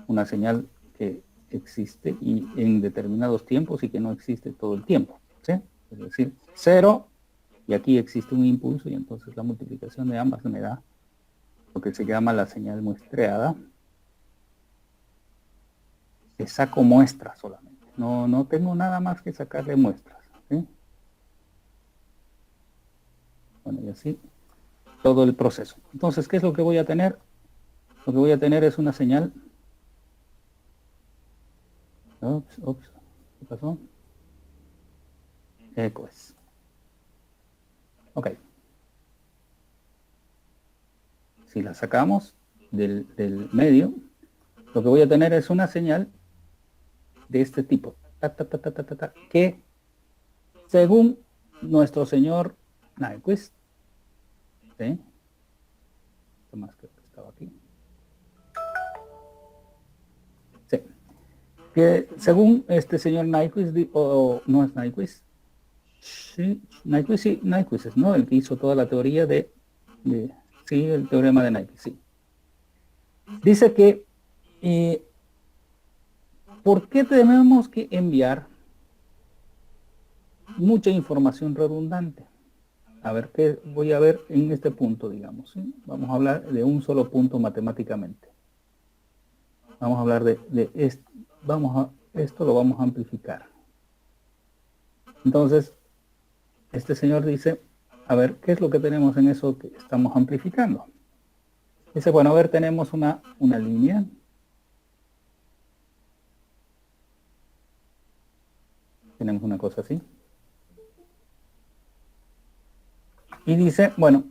Una señal que existe y en determinados tiempos y que no existe todo el tiempo. ¿Sí? Es decir, 0 y aquí existe un impulso y entonces la multiplicación de ambas me da lo que se llama la señal muestreada. Que saco muestras solamente. No tengo nada más que sacarle muestras. ¿Sí? Bueno, y así todo el proceso. Entonces, ¿qué es lo que voy a tener? Lo que voy a tener es una señal. Ups, ¿qué pasó? Eco es. Ok. Si la sacamos del medio, lo que voy a tener es una señal de este tipo. Que según nuestro señor Nyquist, ¿sí? ¿Qué más que estaba aquí? Sí. Que según este señor Nyquist, o no es Nyquist, sí, Nyquist es, ¿no? El que hizo toda la teoría sí, el teorema de Nyquist, sí. Dice que ¿por qué tenemos que enviar mucha información redundante? A ver, ¿qué voy a ver en este punto, digamos? ¿Sí? Vamos a hablar de un solo punto matemáticamente. Vamos a hablar de esto. Esto lo vamos a amplificar. Entonces, este señor dice, a ver, ¿qué es lo que tenemos en eso que estamos amplificando? Dice, bueno, a ver, tenemos una línea. Tenemos una cosa así. Y dice, bueno,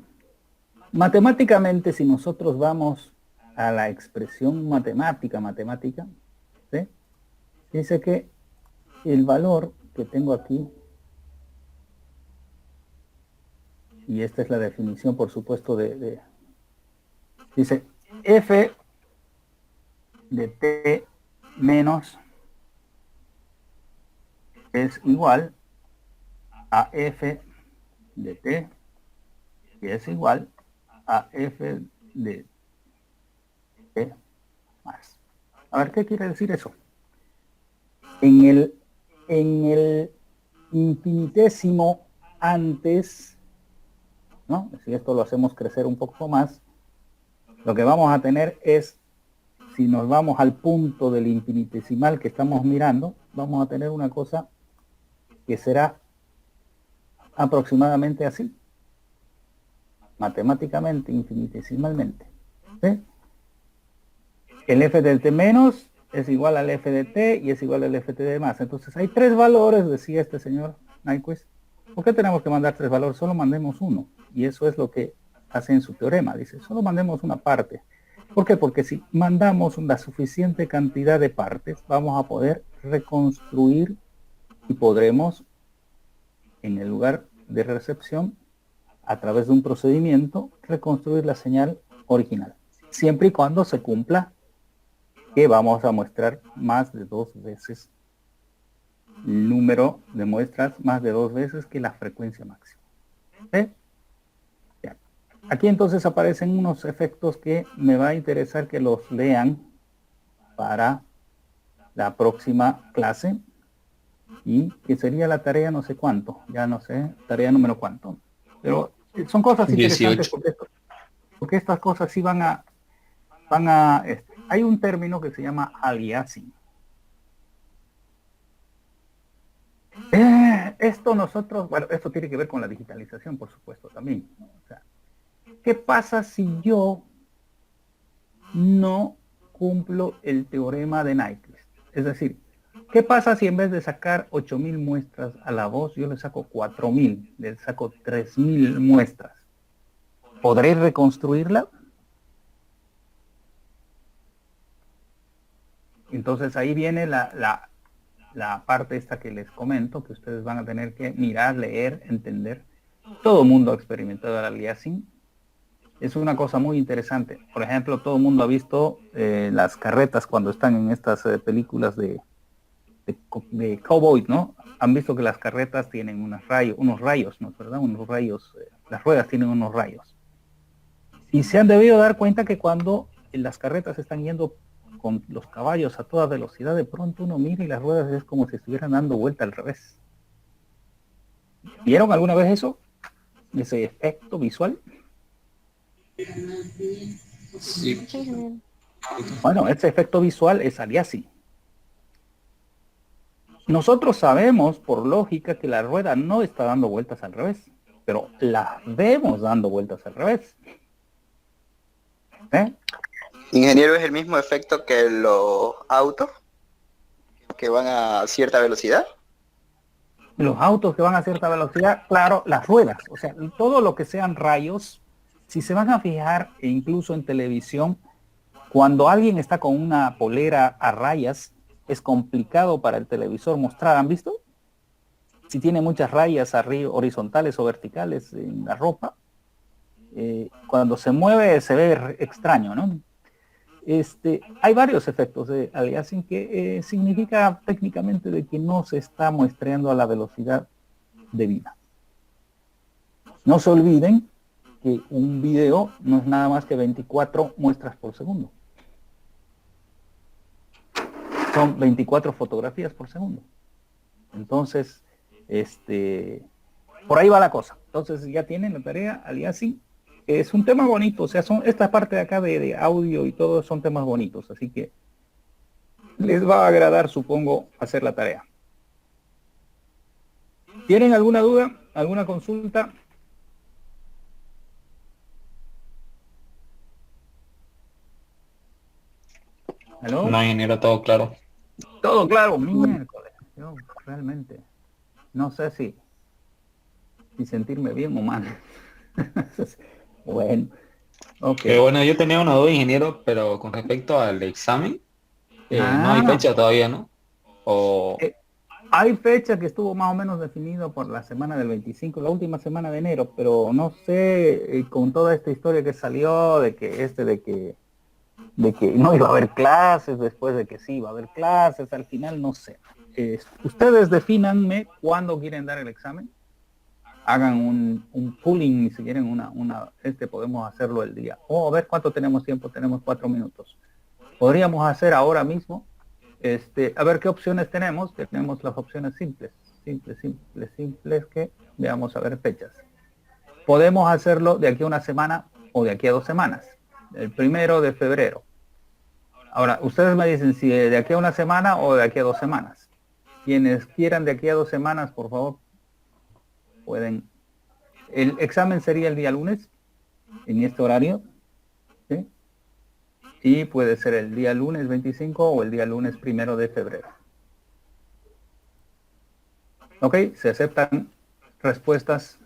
matemáticamente si nosotros vamos a la expresión matemática, ¿sí? Dice que el valor que tengo aquí, y esta es la definición por supuesto dice f de t menos es igual a f de t y es igual a f de t más. A ver, ¿qué quiere decir eso? En el infinitésimo antes, ¿no? Si esto lo hacemos crecer un poco más, lo que vamos a tener es, si nos vamos al punto del infinitesimal que estamos mirando, vamos a tener una cosa que será aproximadamente así, matemáticamente, infinitesimalmente. ¿Sí? El f del t menos es igual al f de t y es igual al f de más. Entonces hay tres valores, decía este señor Nyquist. ¿Por qué tenemos que mandar tres valores? Solo mandemos uno. Y eso es lo que hace en su teorema. Dice, solo mandemos una parte. ¿Por qué? Porque si mandamos una suficiente cantidad de partes, vamos a poder reconstruir y podremos, en el lugar de recepción, a través de un procedimiento, reconstruir la señal original. Siempre y cuando se cumpla que vamos a muestrar más de 2 veces el número de muestras, más de 2 veces que la frecuencia máxima. ¿Sí? Ya. Aquí entonces aparecen unos efectos que me va a interesar que los lean para la próxima clase y que sería la tarea no sé cuánto, ya no sé, tarea número cuánto. Pero son cosas interesantes porque estas cosas sí van a hay un término que se llama aliasing. Esto nosotros, bueno, esto tiene que ver con la digitalización, por supuesto, también, ¿no? O sea, ¿qué pasa si yo no cumplo el teorema de Nyquist? Es decir, ¿qué pasa si en vez de sacar 8.000 muestras a la voz, yo le saco 4.000, le saco 3.000 muestras? ¿Podré reconstruirla? Entonces ahí viene la parte esta que les comento, que ustedes van a tener que mirar, leer, entender. Todo el mundo ha experimentado el aliasing. Es una cosa muy interesante. Por ejemplo, todo el mundo ha visto las carretas cuando están en estas películas de cowboy, ¿no? Han visto que las carretas tienen unos rayos, ¿no es verdad? Unos rayos las ruedas tienen unos rayos. Y se han debido dar cuenta que cuando las carretas están yendo con los caballos a toda velocidad, de pronto uno mira y las ruedas es como si estuvieran dando vuelta al revés. ¿Vieron alguna vez eso? Ese efecto visual. Sí. Bueno, ese efecto visual es aliasing. Nosotros sabemos por lógica que la rueda no está dando vueltas al revés, pero la vemos dando vueltas al revés. ¿Eh? Ingeniero, ¿es el mismo efecto que los autos que van a cierta velocidad? Los autos que van a cierta velocidad, claro, las ruedas, o sea, todo lo que sean rayos, si se van a fijar, e incluso en televisión, cuando alguien está con una polera a rayas, es complicado para el televisor mostrar, ¿han visto? Si tiene muchas rayas arriba, horizontales o verticales en la ropa, cuando se mueve se ve extraño, ¿no? Hay varios efectos de aliasing que significa técnicamente de que no se está muestreando a la velocidad debida. No se olviden que un video no es nada más que 24 muestras por segundo. Son 24 fotografías por segundo. Entonces, por ahí va la cosa. Entonces ya tienen la tarea, aliasing. Es un tema bonito, o sea, esta parte de acá de audio y todo son temas bonitos, así que les va a agradar, supongo, hacer la tarea. ¿Tienen alguna duda? ¿Alguna consulta? ¿Aló? No, ingeniero, todo claro. Todo claro, miércoles. Yo realmente no sé si sentirme bien o mal. Bueno, ok. Bueno, yo tenía una duda, ingeniero, pero con respecto al examen, no hay fecha todavía, ¿no? O... Hay fecha que estuvo más o menos definido por la semana del 25, la última semana de enero, pero no sé, con toda esta historia que salió, de que no iba a haber clases, después de que sí iba a haber clases, al final no sé. Ustedes defínanme cuándo quieren dar el examen. Hagan un pooling, si quieren podemos hacerlo el día. A ver cuánto tenemos tiempo, tenemos 4 minutos. Podríamos hacer ahora mismo, a ver qué opciones tenemos. Tenemos las opciones simples, que veamos a ver fechas. Podemos hacerlo de aquí a una semana o de aquí a 2 semanas, el 1 de febrero. Ahora, ustedes me dicen si de aquí a una semana o de aquí a 2 semanas. Quienes quieran de aquí a 2 semanas, por favor, pueden. El examen sería el día lunes, en este horario, ¿sí? Y puede ser el día lunes 25 o el día lunes 1 de febrero. Ok, se aceptan respuestas.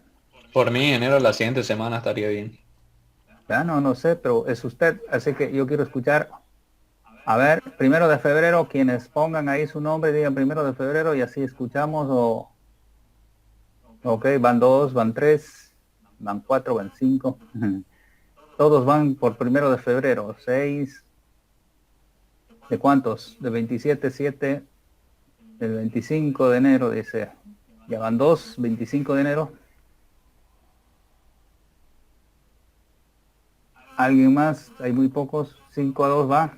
Por mí, enero, la siguiente semana estaría bien. Ya no sé, pero es usted, así que yo quiero escuchar. A ver, 1 de febrero, quienes pongan ahí su nombre, digan 1 de febrero y así escuchamos. Ok, van 2, van 3, van 4, van 5. Todos van por 1 de febrero. 6. ¿De cuántos? De 27, 7. Del 25 de enero, dice. Ya van 2, 25 de enero. ¿Alguien más? Hay muy pocos. 5 a 2 va.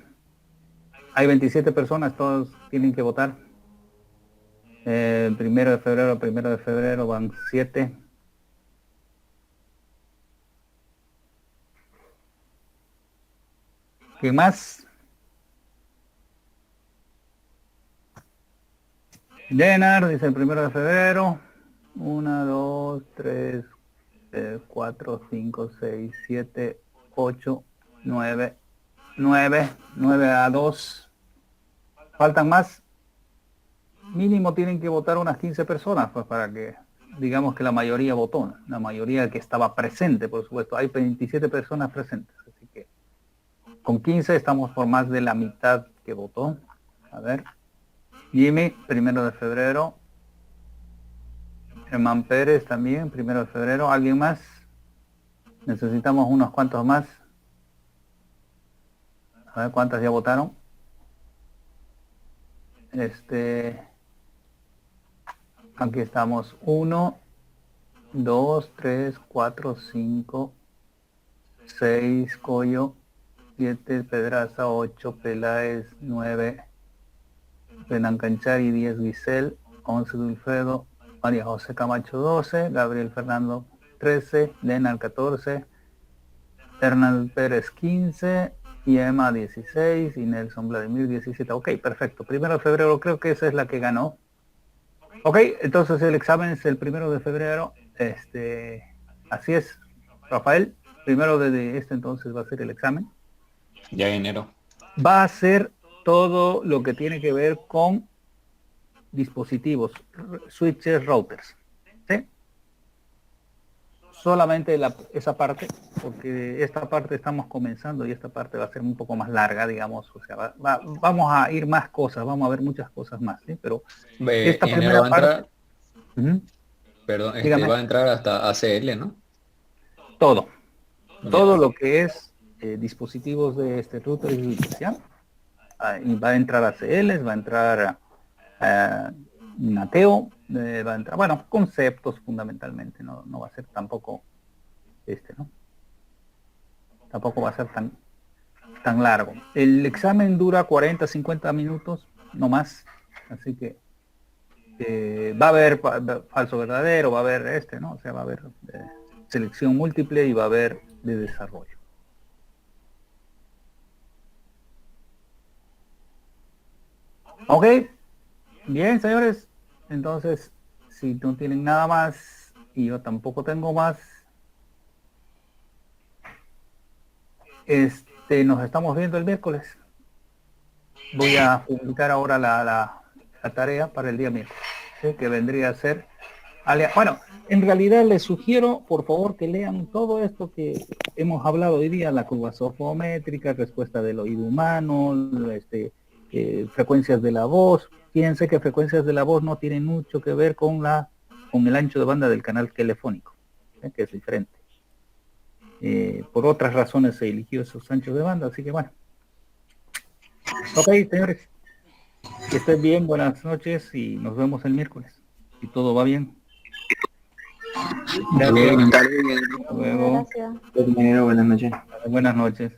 Hay 27 personas, todos tienen que votar. 1 de febrero van 7. ¿Quién más? Llenar, dice el 1 de febrero. 1, 2, 3, 4, 5, 6, 7, 8, 9. 9 a 2. ¿Faltan más? Mínimo tienen que votar unas 15 personas, pues, para que digamos que la mayoría votó, ¿no? La mayoría que estaba presente, por supuesto. Hay 27 personas presentes, así que con 15 estamos por más de la mitad que votó. A ver. Jimmy, 1 de febrero. Germán Pérez también, 1 de febrero. ¿Alguien más? Necesitamos unos cuantos más. A ver cuántas ya votaron. Aquí estamos. 1, 2, 3, 4, 5, 6, Coyo, 7, Pedraza, 8, Peláez, 9, Renan Canchari, 10, Guisel, 11, Dulfredo, María José Camacho, 12, Gabriel Fernando, 13, Lenal, 14, Hernán Pérez, 15, y Emma, 16, y Nelson Vladimir, 17. Ok, perfecto. 1 de febrero, creo que esa es la que ganó. Ok, entonces el examen es el 1 de febrero. Así es, Rafael. Primero de este entonces va a ser el examen. Ya en enero. Va a ser todo lo que tiene que ver con dispositivos, switches, routers. ¿Sí? Solamente esa parte, porque esta parte estamos comenzando y esta parte va a ser un poco más larga, digamos. O sea, vamos a ir más cosas, vamos a ver muchas cosas más, ¿sí? Pero esta En primera enero va a entrar, parte... perdón, Dígame. va a entrar hasta ACL, ¿no? Todo Ya. lo que es dispositivos de router y switches, ¿ya? Y va a entrar ACLs, va a entrar Nateo, va a entrar, bueno, conceptos fundamentalmente, no va a ser tampoco ¿no? Tampoco va a ser tan largo. El examen dura 40, 50 minutos, no más, así que va a haber falso verdadero, va a haber ¿no? O sea, va a haber selección múltiple y va a haber de desarrollo. Ok, bien, señores. Entonces, si no tienen nada más y yo tampoco tengo más, nos estamos viendo el miércoles. Voy a publicar ahora la tarea para el día miércoles, ¿sí? Que vendría a ser... Bueno, en realidad les sugiero, por favor, que lean todo esto que hemos hablado hoy día, la curva sofométrica, respuesta del oído humano, frecuencias de la voz. Fíjense que frecuencias de la voz no tienen mucho que ver con el ancho de banda del canal telefónico, que es diferente. Por otras razones se eligió esos anchos de banda, así que bueno. Ok, señores, que estén bien, buenas noches y nos vemos el miércoles. Si todo va bien. Gracias. Bien, Hasta luego. Gracias. Ingeniero, buenas noches. Buenas noches.